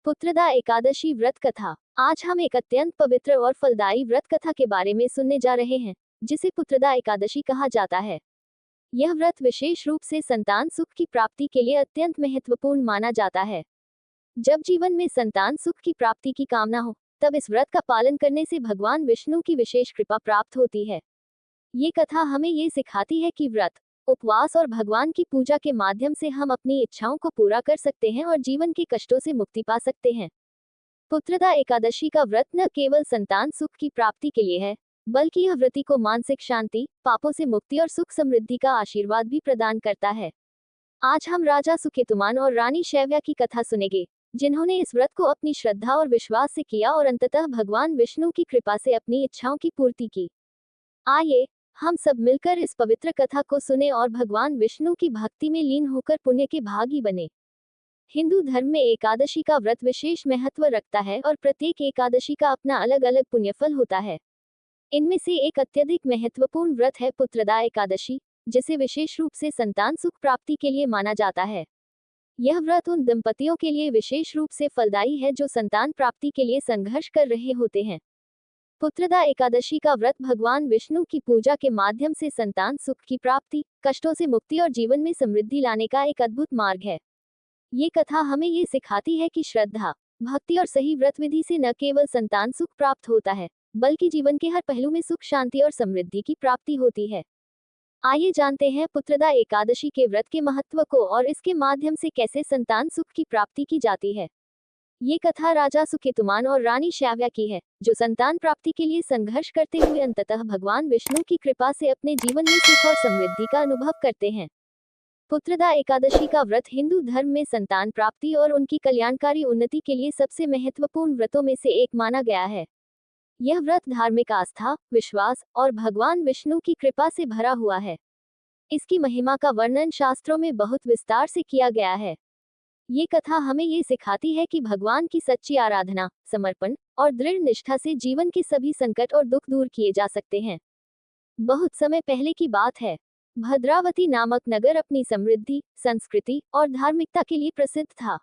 पुत्रदा एकादशी व्रत कथा। आज हम एक अत्यंत पवित्र और फलदायी व्रत कथा के बारे में सुनने जा रहे हैं, जिसे पुत्रदा एकादशी कहा जाता है। यह व्रत विशेष रूप से संतान सुख की प्राप्ति के लिए अत्यंत महत्वपूर्ण माना जाता है। जब जीवन में संतान सुख की प्राप्ति की कामना हो, तब इस व्रत का पालन करने से भगवान विष्णु की विशेष कृपा प्राप्त होती है। ये कथा हमें ये सिखाती है कि व्रत, उपवास और भगवान की पूजा के माध्यम से हम अपनी इच्छाओं को पूरा कर सकते हैं और जीवन के कष्टों से मुक्ति पा सकते हैं। पुत्रदा एकादशी का व्रत न केवल संतान सुख की प्राप्ति के लिए है, बल्कि यह व्रती को मानसिक शांति, पापों से मुक्ति और सुख समृद्धि का आशीर्वाद भी प्रदान करता है। आज हम राजा सुकेतुमान और रानी शैव्या की कथा सुनेंगे, जिन्होंने इस व्रत को अपनी श्रद्धा और विश्वास से किया और अंततः भगवान विष्णु की कृपा से अपनी इच्छाओं की पूर्ति की। आइए हम सब मिलकर इस पवित्र कथा को सुने और भगवान विष्णु की भक्ति में लीन होकर पुण्य के भागी बने। हिंदू धर्म में एकादशी का व्रत विशेष महत्व रखता है और प्रत्येक एकादशी का अपना अलग अलग पुण्यफल होता है। इनमें से एक अत्यधिक महत्वपूर्ण व्रत है पुत्रदा एकादशी, जिसे विशेष रूप से संतान सुख प्राप्ति के लिए माना जाता है। यह व्रत उन दंपतियों के लिए विशेष रूप से फलदायी है जो संतान प्राप्ति के लिए संघर्ष कर रहे होते हैं। पुत्रदा एकादशी का व्रत भगवान विष्णु की पूजा के माध्यम से संतान सुख की प्राप्ति, कष्टों से मुक्ति और जीवन में समृद्धि लाने का एक अद्भुत मार्ग है। ये कथा हमें ये सिखाती है कि श्रद्धा, भक्ति और सही व्रत विधि से न केवल संतान सुख प्राप्त होता है, बल्कि जीवन के हर पहलू में सुख, शांति और समृद्धि की प्राप्ति होती है। आइए जानते हैं पुत्रदा एकादशी के व्रत के महत्व को और इसके माध्यम से कैसे संतान सुख की प्राप्ति की जाती है। ये कथा राजा सुकेतुमान और रानी शैव्या की है, जो संतान प्राप्ति के लिए संघर्ष करते हुए अंततः भगवान विष्णु की कृपा से अपने जीवन में सुख और समृद्धि का अनुभव करते हैं। पुत्रदा एकादशी का व्रत हिंदू धर्म में संतान प्राप्ति और उनकी कल्याणकारी उन्नति के लिए सबसे महत्वपूर्ण व्रतों में से एक माना गया है। यह व्रत धार्मिक आस्था, विश्वास और भगवान विष्णु की कृपा से भरा हुआ है। इसकी महिमा का वर्णन शास्त्रों में बहुत विस्तार से किया गया है। ये कथा हमें ये सिखाती है कि भगवान की सच्ची आराधना, समर्पण और दृढ़ निष्ठा से जीवन के सभी संकट और दुख दूर किए जा सकते हैं। बहुत समय पहले की बात है। भद्रावती नामक नगर अपनी समृद्धि, संस्कृति और धार्मिकता के लिए प्रसिद्ध था।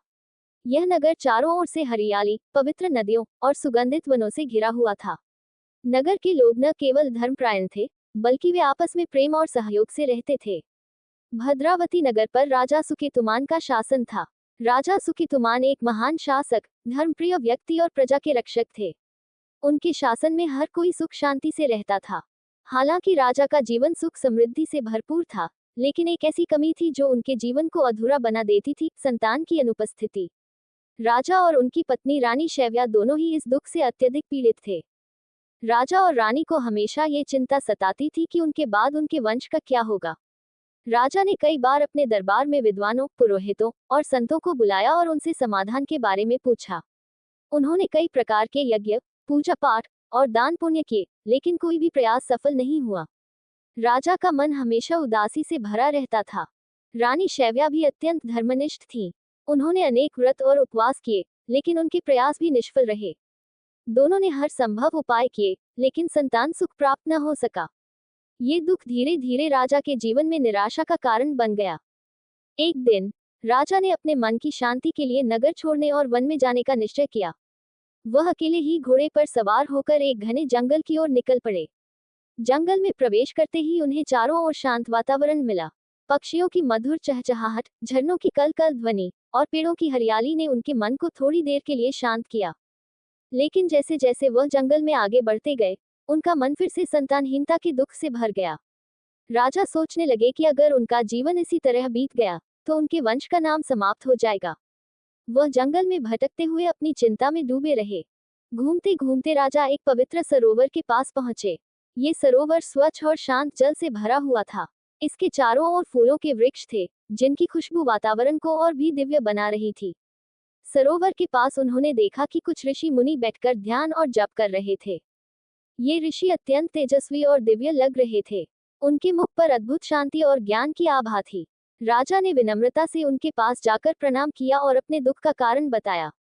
यह नगर चारों ओर से हरियाली, पवित्र नदियों और सुगंधित वनों से घिरा हुआ था। नगर के लोग न केवल धर्मपरायण थे, बल्कि वे आपस में प्रेम और सहयोग से रहते थे। भद्रावती नगर पर राजा सुकेतुमान का शासन था। राजा सुकेतुमान एक महान शासक, धर्मप्रिय व्यक्ति और प्रजा के रक्षक थे। उनके शासन में हर कोई सुख शांति से रहता था। हालांकि राजा का जीवन सुख समृद्धि से भरपूर था, लेकिन एक ऐसी कमी थी जो उनके जीवन को अधूरा बना देती थी: संतान की अनुपस्थिति। राजा और उनकी पत्नी रानी शैव्या दोनों ही इस दुख से अत्यधिक पीड़ित थे। राजा और रानी को हमेशा ये चिंता सताती थी कि उनके बाद उनके वंश का क्या होगा। राजा ने कई बार अपने दरबार में विद्वानों, पुरोहितों और संतों को बुलाया और उनसे समाधान के बारे में पूछा। उन्होंने कई प्रकार के यज्ञ, पूजा पाठ और दान पुण्य किए, लेकिन कोई भी प्रयास सफल नहीं हुआ। राजा का मन हमेशा उदासी से भरा रहता था। रानी शैव्या भी अत्यंत धर्मनिष्ठ थी। उन्होंने अनेक व्रत और उपवास किए, लेकिन उनके प्रयास भी निष्फल रहे। दोनों ने हर संभव उपाय किए, लेकिन संतान सुख प्राप्त न हो सका। ये दुख धीरे धीरे राजा के जीवन में निराशा का कारण बन गया। एक दिन राजा ने अपने मन की शांति के लिए नगर छोड़ने और वन में जाने का निश्चय किया। वह अकेले ही घोड़े पर सवार होकर एक घने जंगल की ओर निकल पड़े। जंगल में प्रवेश करते ही उन्हें चारों ओर शांत वातावरण मिला। पक्षियों की मधुर चहचहाहट, झरनों की कलकल ध्वनि और पेड़ों की हरियाली ने उनके मन को थोड़ी देर के लिए शांत किया। लेकिन जैसे जैसे वह जंगल में आगे बढ़ते गए, उनका मन फिर से संतानहीनता के दुख से भर गया। राजा सोचने लगे कि अगर उनका जीवन इसी तरह बीत गया, तो उनके वंश का नाम समाप्त हो जाएगा। वह जंगल में भटकते हुए अपनी चिंता में डूबे रहे। घूमते घूमते राजा एक पवित्र सरोवर के पास पहुंचे। ये सरोवर स्वच्छ और शांत जल से भरा हुआ था। इसके चारों ओर फूलों के वृक्ष थे, जिनकी खुशबू वातावरण को और भी दिव्य बना रही थी। सरोवर के पास उन्होंने देखा कि कुछ ऋषि मुनि बैठकर ध्यान और जप कर रहे थे। ये ऋषि अत्यंत तेजस्वी और दिव्य लग रहे थे। उनके मुख पर अद्भुत शांति और ज्ञान की आभा थी। राजा ने विनम्रता से उनके पास जाकर प्रणाम किया और अपने दुख का कारण बताया।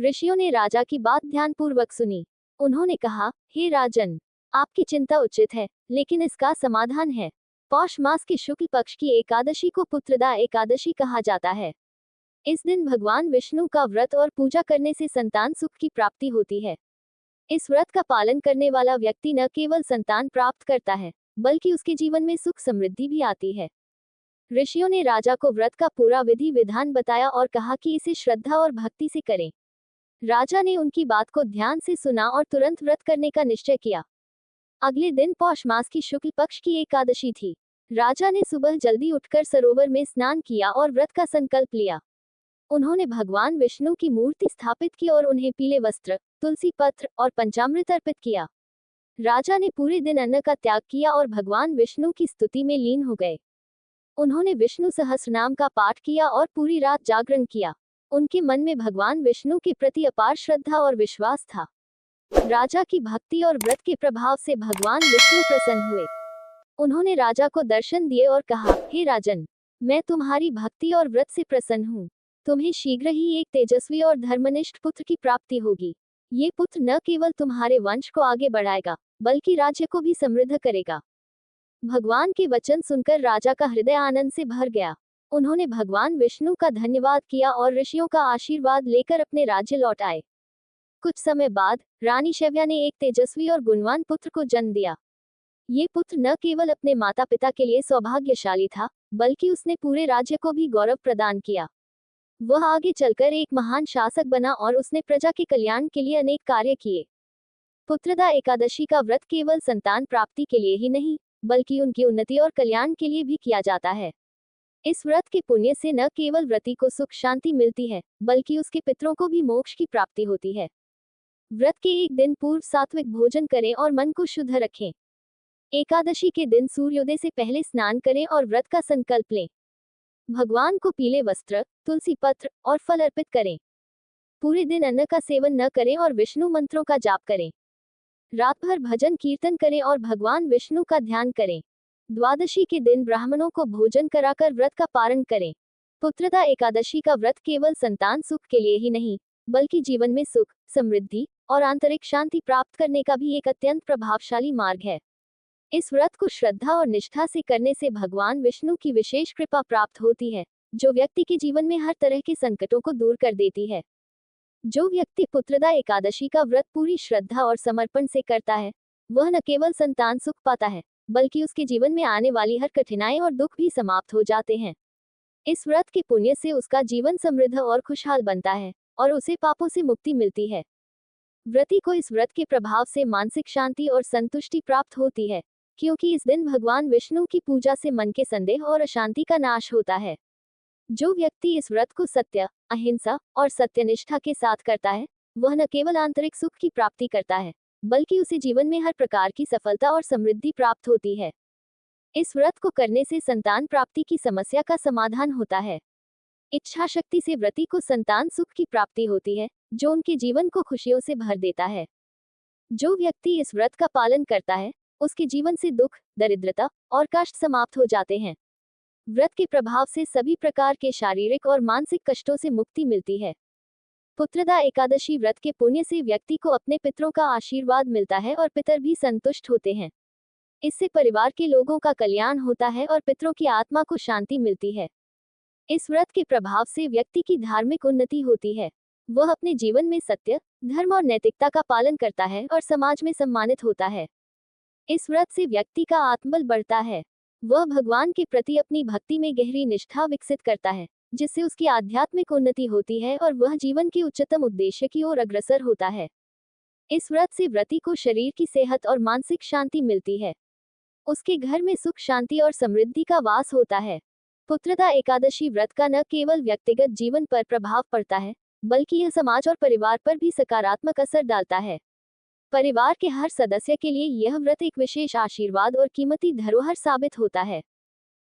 ऋषियों ने राजा की बात ध्यानपूर्वक सुनी। उन्होंने कहा, हे राजन, आपकी चिंता उचित है, लेकिन इसका समाधान है। पौष मास के शुक्ल पक्ष की एकादशी को पुत्रदा एकादशी कहा जाता है। इस दिन भगवान विष्णु का व्रत और पूजा करने से संतान सुख की प्राप्ति होती है। इस व्रत का पालन करने वाला व्यक्ति न केवल संतान प्राप्त करता है, बल्कि उसके जीवन में सुख समृद्धि भी आती है। ऋषियों ने राजा को व्रत का पूरा विधि विधान बताया और कहा कि इसे श्रद्धा और भक्ति से करें। राजा ने उनकी बात को ध्यान से सुना और तुरंत व्रत करने का निश्चय किया। अगले दिन पौष मास की शुक्ल पक्ष की एकादशी थी। राजा ने सुबह जल्दी उठकर सरोवर में स्नान किया और व्रत का संकल्प लिया। उन्होंने भगवान विष्णु की मूर्ति स्थापित की और उन्हें पीले वस्त्र, तुलसी पत्र और पंचामृत अर्पित किया। राजा ने पूरे दिन अन्न का त्याग किया और भगवान विष्णु की स्तुति में लीन हो गए। उन्होंने विष्णु सहस्रनाम का पाठ किया और पूरी रात जागरण किया। उनके मन में भगवान विष्णु के प्रति अपार श्रद्धा और विश्वास था। राजा की भक्ति और व्रत के प्रभाव से भगवान विष्णु प्रसन्न हुए। उन्होंने राजा को दर्शन दिए और कहा, हे राजन, मैं तुम्हारी भक्ति और व्रत से प्रसन्न हूँ। तुम्हें शीघ्र ही एक तेजस्वी और धर्मनिष्ठ पुत्र की प्राप्ति होगी। ये पुत्र न केवल तुम्हारे वंश को आगे बढ़ाएगा, बल्कि राज्य को भी समृद्ध करेगा। भगवान के वचन सुनकर राजा का हृदय आनंद से भर गया। उन्होंने भगवान विष्णु का धन्यवाद किया और ऋषियों का आशीर्वाद लेकर अपने राज्य लौट आए। कुछ समय बाद रानी शव्या ने एक तेजस्वी और गुणवान पुत्र को जन्म दिया। ये पुत्र न केवल अपने माता पिता के लिए सौभाग्यशाली था, बल्कि उसने पूरे राज्य को भी गौरव प्रदान किया। वह आगे चलकर एक महान शासक बना और उसने प्रजा के कल्याण के लिए अनेक कार्य किए। पुत्रदा एकादशी का व्रत केवल संतान प्राप्ति के लिए ही नहीं, बल्कि उनकी उन्नति और कल्याण के लिए भी किया जाता है। इस व्रत के पुण्य से न केवल व्रती को सुख शांति मिलती है, बल्कि उसके पितरों को भी मोक्ष की प्राप्ति होती है। व्रत के एक दिन पूर्व सात्विक भोजन करें और मन को शुद्ध रखें। एकादशी के दिन सूर्योदय से पहले स्नान करें और व्रत का संकल्प लें। भगवान को पीले वस्त्र, तुलसी पत्र और फल अर्पित करें। पूरे दिन अन्न का सेवन न करें और विष्णु मंत्रों का जाप करें। रात भर भजन कीर्तन करें और भगवान विष्णु का ध्यान करें। द्वादशी के दिन ब्राह्मणों को भोजन कराकर व्रत का पारण करें। पुत्रदा एकादशी का व्रत केवल संतान सुख के लिए ही नहीं, बल्कि जीवन में सुख, समृद्धि और आंतरिक शांति प्राप्त करने का भी एक अत्यंत प्रभावशाली मार्ग है। इस व्रत को श्रद्धा और निष्ठा से करने से भगवान विष्णु की विशेष कृपा प्राप्त होती है, जो व्यक्ति के जीवन में हर तरह के संकटों को दूर कर देती है। जो व्यक्ति पुत्रदा एकादशी का व्रत पूरी श्रद्धा और समर्पण से करता है, वह न केवल संतान सुख पाता है, बल्कि उसके जीवन में आने वाली हर कठिनाई और दुख भी समाप्त हो जाते हैं। इस व्रत के पुण्य से उसका जीवन समृद्ध और खुशहाल बनता है और उसे पापों से मुक्ति मिलती है। व्रती को इस व्रत के प्रभाव से मानसिक शांति और संतुष्टि प्राप्त होती है, क्योंकि इस दिन भगवान विष्णु की पूजा से मन के संदेह और अशांति का नाश होता है। जो व्यक्ति इस व्रत को सत्य, अहिंसा और सत्यनिष्ठा के साथ करता है, वह न केवल आंतरिक सुख की प्राप्ति करता है, बल्कि उसे जीवन में हर प्रकार की सफलता और समृद्धि प्राप्त होती है। इस व्रत को करने से संतान प्राप्ति की समस्या का समाधान होता है। इच्छा शक्ति से व्रती को संतान सुख की प्राप्ति होती है, जो उनके जीवन को खुशियों से भर देता है। जो व्यक्ति इस व्रत का पालन करता है, उसके जीवन से दुख, दरिद्रता और कष्ट समाप्त हो जाते हैं। व्रत के प्रभाव से सभी प्रकार के शारीरिक और मानसिक कष्टों से मुक्ति मिलती है। पुत्रदा एकादशी व्रत के पुण्य से व्यक्ति को अपने पितरों का आशीर्वाद मिलता है और पितर भी संतुष्ट होते हैं। इससे परिवार के लोगों का कल्याण होता है और पितरों की आत्मा को शांति मिलती है। इस व्रत के प्रभाव से व्यक्ति की धार्मिक उन्नति होती है। वह अपने जीवन में सत्य, धर्म और नैतिकता का पालन करता है और समाज में सम्मानित होता है। इस व्रत से व्यक्ति का आत्मबल बढ़ता है। वह भगवान के प्रति अपनी भक्ति में गहरी निष्ठा विकसित करता है, जिससे उसकी आध्यात्मिक उन्नति होती है और वह जीवन के उच्चतम उद्देश्य की ओर अग्रसर होता है। इस व्रत से व्रती को शरीर की सेहत और मानसिक शांति मिलती है। उसके घर में सुख, शांति और समृद्धि का वास होता है। पुत्रदा एकादशी व्रत का न केवल व्यक्तिगत जीवन पर प्रभाव पड़ता है, बल्कि यह समाज और परिवार पर भी सकारात्मक असर डालता है। परिवार के हर सदस्य के लिए यह व्रत एक विशेष आशीर्वाद और कीमती धरोहर साबित होता है।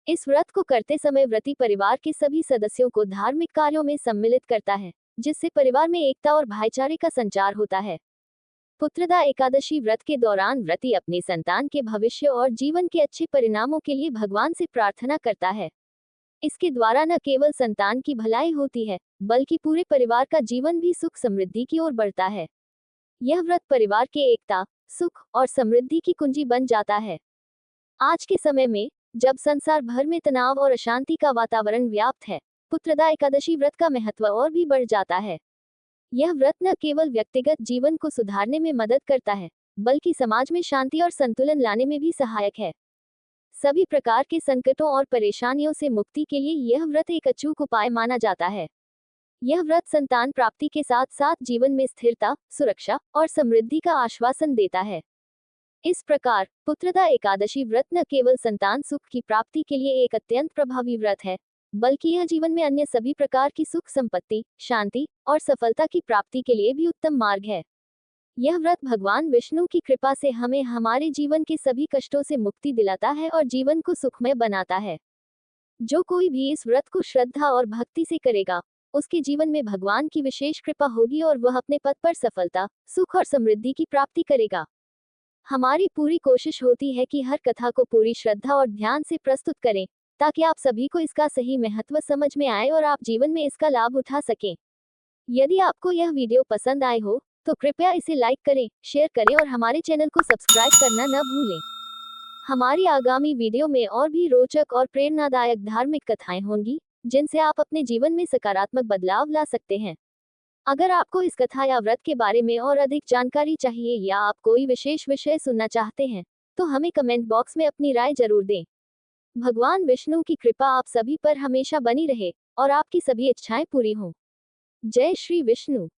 इस व्रत को करते समय व्रती परिवार के सभी सदस्यों को धार्मिक कार्यों में सम्मिलित करता है, जिससे परिवार में एकता और भाईचारे का संचार होता है। पुत्रदा एकादशी व्रत के दौरान व्रती अपने संतान के भविष्य और जीवन के अच्छे परिणामों के लिए भगवान से प्रार्थना करता है। इसके द्वारा न केवल संतान की भलाई होती है, बल्कि पूरे परिवार का जीवन भी सुख समृद्धि की ओर बढ़ता है। यह व्रत परिवार के एकता, सुख और समृद्धि की कुंजी बन जाता है। आज के समय में, जब संसार भर में तनाव और अशांति का वातावरण व्याप्त है, पुत्रदा एकादशी व्रत का महत्व और भी बढ़ जाता है। यह व्रत न केवल व्यक्तिगत जीवन को सुधारने में मदद करता है, बल्कि समाज में शांति और संतुलन लाने में भी सहायक है। सभी प्रकार के संकटों और परेशानियों से मुक्ति के लिए यह व्रत एक अचूक उपाय माना जाता है। यह व्रत संतान प्राप्ति के साथ साथ जीवन में स्थिरता, सुरक्षा और समृद्धि का आश्वासन देता है। इस प्रकार पुत्रदा एकादशी व्रत न केवल संतान सुख की प्राप्ति के लिए एक अत्यंत प्रभावी व्रत है, बल्कि यह जीवन में अन्य सभी प्रकार की सुख संपत्ति, शांति और सफलता की प्राप्ति के लिए भी उत्तम मार्ग है। यह व्रत भगवान विष्णु की कृपा से हमें हमारे जीवन के सभी कष्टों से मुक्ति दिलाता है और जीवन को सुखमय बनाता है। जो कोई भी इस व्रत को श्रद्धा और भक्ति से करेगा, उसके जीवन में भगवान की विशेष कृपा होगी और वह अपने पद पर सफलता, सुख और समृद्धि की प्राप्ति करेगा। हमारी पूरी कोशिश होती है कि हर कथा को पूरी श्रद्धा और ध्यान से प्रस्तुत करें, ताकि आप सभी को इसका सही महत्व समझ में आए और आप जीवन में इसका लाभ उठा सकें। यदि आपको यह वीडियो पसंद आए हो, तो कृपया इसे लाइक करें, शेयर करें और हमारे चैनल को सब्सक्राइब करना न भूलें। हमारी आगामी वीडियो में और भी रोचक और प्रेरणादायक धार्मिक कथाएं होंगी, जिनसे आप अपने जीवन में सकारात्मक बदलाव ला सकते हैं। अगर आपको इस कथा या व्रत के बारे में और अधिक जानकारी चाहिए या आप कोई विशेष विषय सुनना चाहते हैं, तो हमें कमेंट बॉक्स में अपनी राय जरूर दें। भगवान विष्णु की कृपा आप सभी पर हमेशा बनी रहे और आपकी सभी इच्छाएं पूरी हों। जय श्री विष्णु।